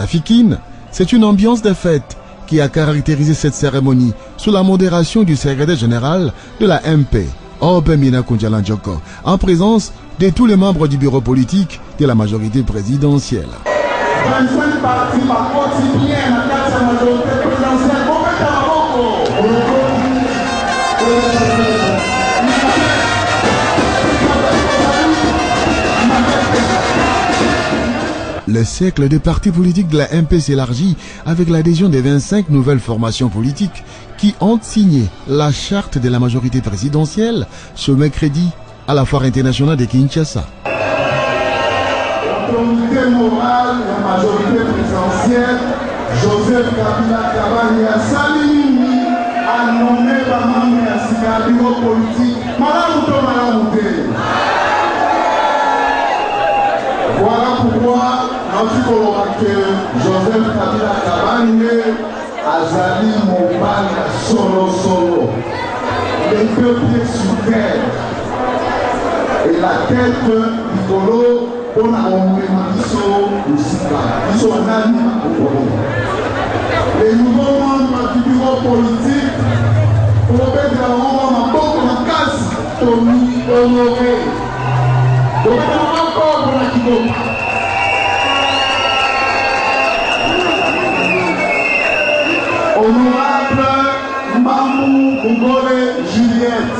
Fikine, c'est une ambiance de fête qui a caractérisé cette cérémonie sous la modération du secrétaire général de la MP, Obemina Kunjala Njoko, en présence de tous les membres du bureau politique de la majorité présidentielle. 25 partis par quotidien à la majorité présidentielle. Le cercle des partis politiques de la MP s'élargit avec l'adhésion des 25 nouvelles formations politiques qui ont signé la charte de la majorité présidentielle ce mercredi à la foire internationale de Kinshasa. L'autorité morale de la majorité présidentielle, Joseph Kabila Kabange Salini, a nommé Bamame Asika bureau politique. Voilà pourquoi que Joseph Kabila Kabange Azali Mobala Solo. Les deux pieds sur terre et la tête du colo. On a les nouveaux membres du bureau politique pour mettre en beaucoup de casse Tony Honoré. Donc encore pour la Kibo. Honorable Mamou Bungole Juliette.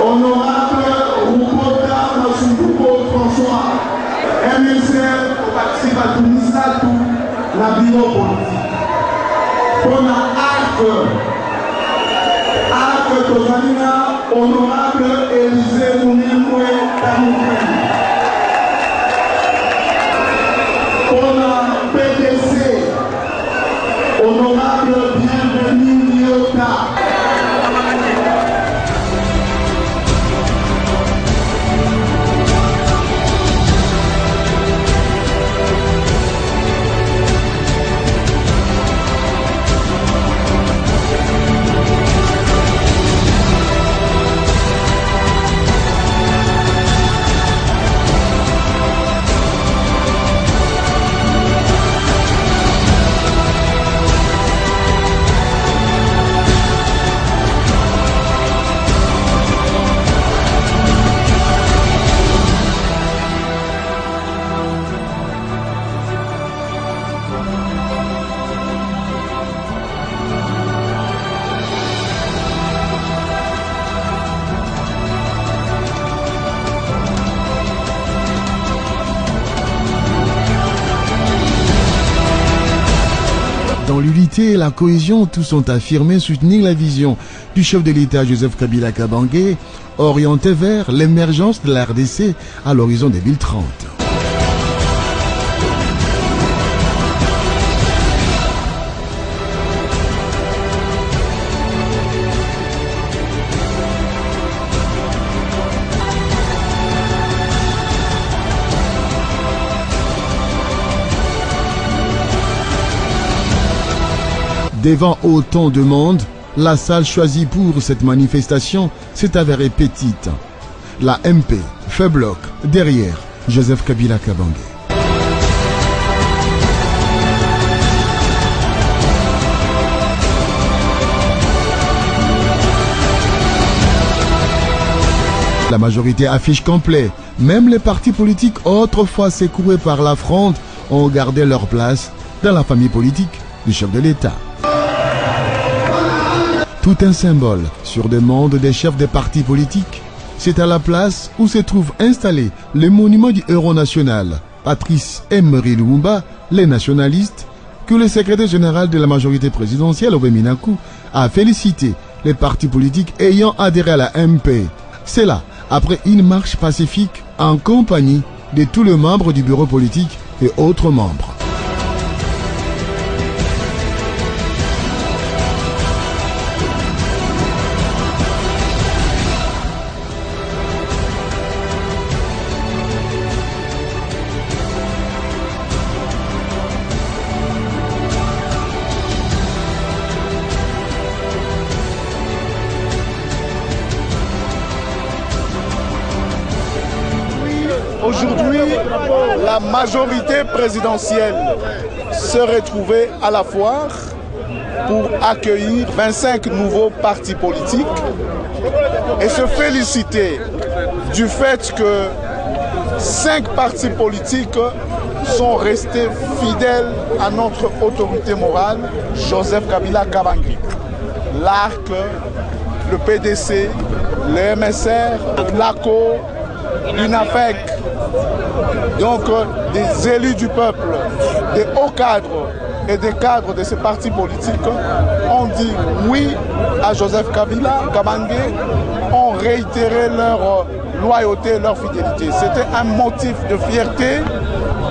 Honorable Rupota Masubuko François. MSL participe à tout la bureau politique. On a Arc Tozanina, honorable Élisée Mouniemoué Tamoukoué. On a PDC, honorable Bienvenue Niota. Dans l'unité et la cohésion, tous ont affirmé soutenir la vision du chef de l'État Joseph Kabila Kabange, orienté vers l'émergence de la RDC à l'horizon 2030. Devant autant de monde, la salle choisie pour cette manifestation s'est avérée petite. La MP fait bloc derrière Joseph Kabila Kabange. La majorité affiche complet. Même les partis politiques autrefois secoués par la fronde ont gardé leur place dans la famille politique du chef de l'État. Tout un symbole sur demande des chefs des partis politiques. C'est à la place où se trouve installé le monument du héros national, Patrice Emery Lumumba, les nationalistes, que le secrétaire général de la majorité présidentielle, Obemina Kunjala, a félicité les partis politiques ayant adhéré à la MP. C'est là, après une marche pacifique en compagnie de tous les membres du bureau politique et autres membres. Aujourd'hui, la majorité présidentielle se retrouvait à la foire pour accueillir 25 nouveaux partis politiques et se féliciter du fait que 5 partis politiques sont restés fidèles à notre autorité morale, Joseph Kabila Kabange. L'ARC, le PDC, le MSR, l'ACO, l'UNAFEC, donc des élus du peuple, des hauts cadres et des cadres de ces partis politiques ont dit oui à Joseph Kabila Kabange, ont réitéré leur loyauté, leur fidélité. C'était un motif de fierté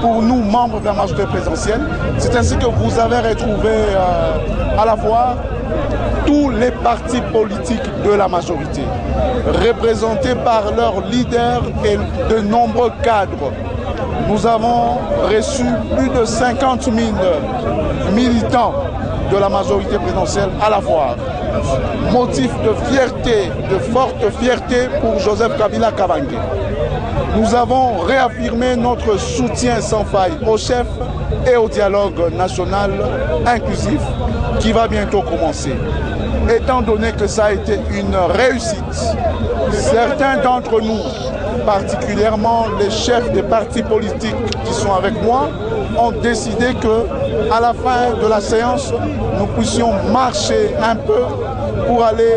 pour nous, membres de la majorité présidentielle. C'est ainsi que vous avez retrouvé à la fois tous les partis politiques de la majorité, représentés par leurs leaders et de nombreux cadres. Nous avons reçu plus de 50 000 militants de la majorité présidentielle à la foire. Motif de fierté, de forte fierté pour Joseph Kabila Kabange. Nous avons réaffirmé notre soutien sans faille au chef et au dialogue national inclusif qui va bientôt commencer. Étant donné que ça a été une réussite, certains d'entre nous, particulièrement les chefs des partis politiques qui sont avec moi, ont décidé que à la fin de la séance, nous puissions marcher un peu pour aller,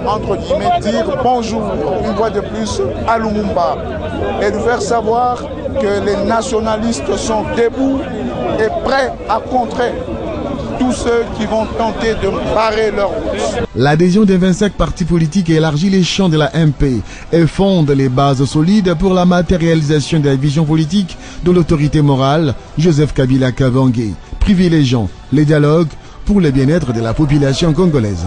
entre guillemets, dire bonjour une fois de plus à Lumumba et nous faire savoir que les nationalistes sont debout et prêts à contrer tous ceux qui vont tenter de barrer leur route. L'adhésion des 25 partis politiques élargit les champs de la MP et fonde les bases solides pour la matérialisation de la vision politique de l'autorité morale, Joseph Kabila Kabange, privilégiant les dialogues pour le bien-être de la population congolaise.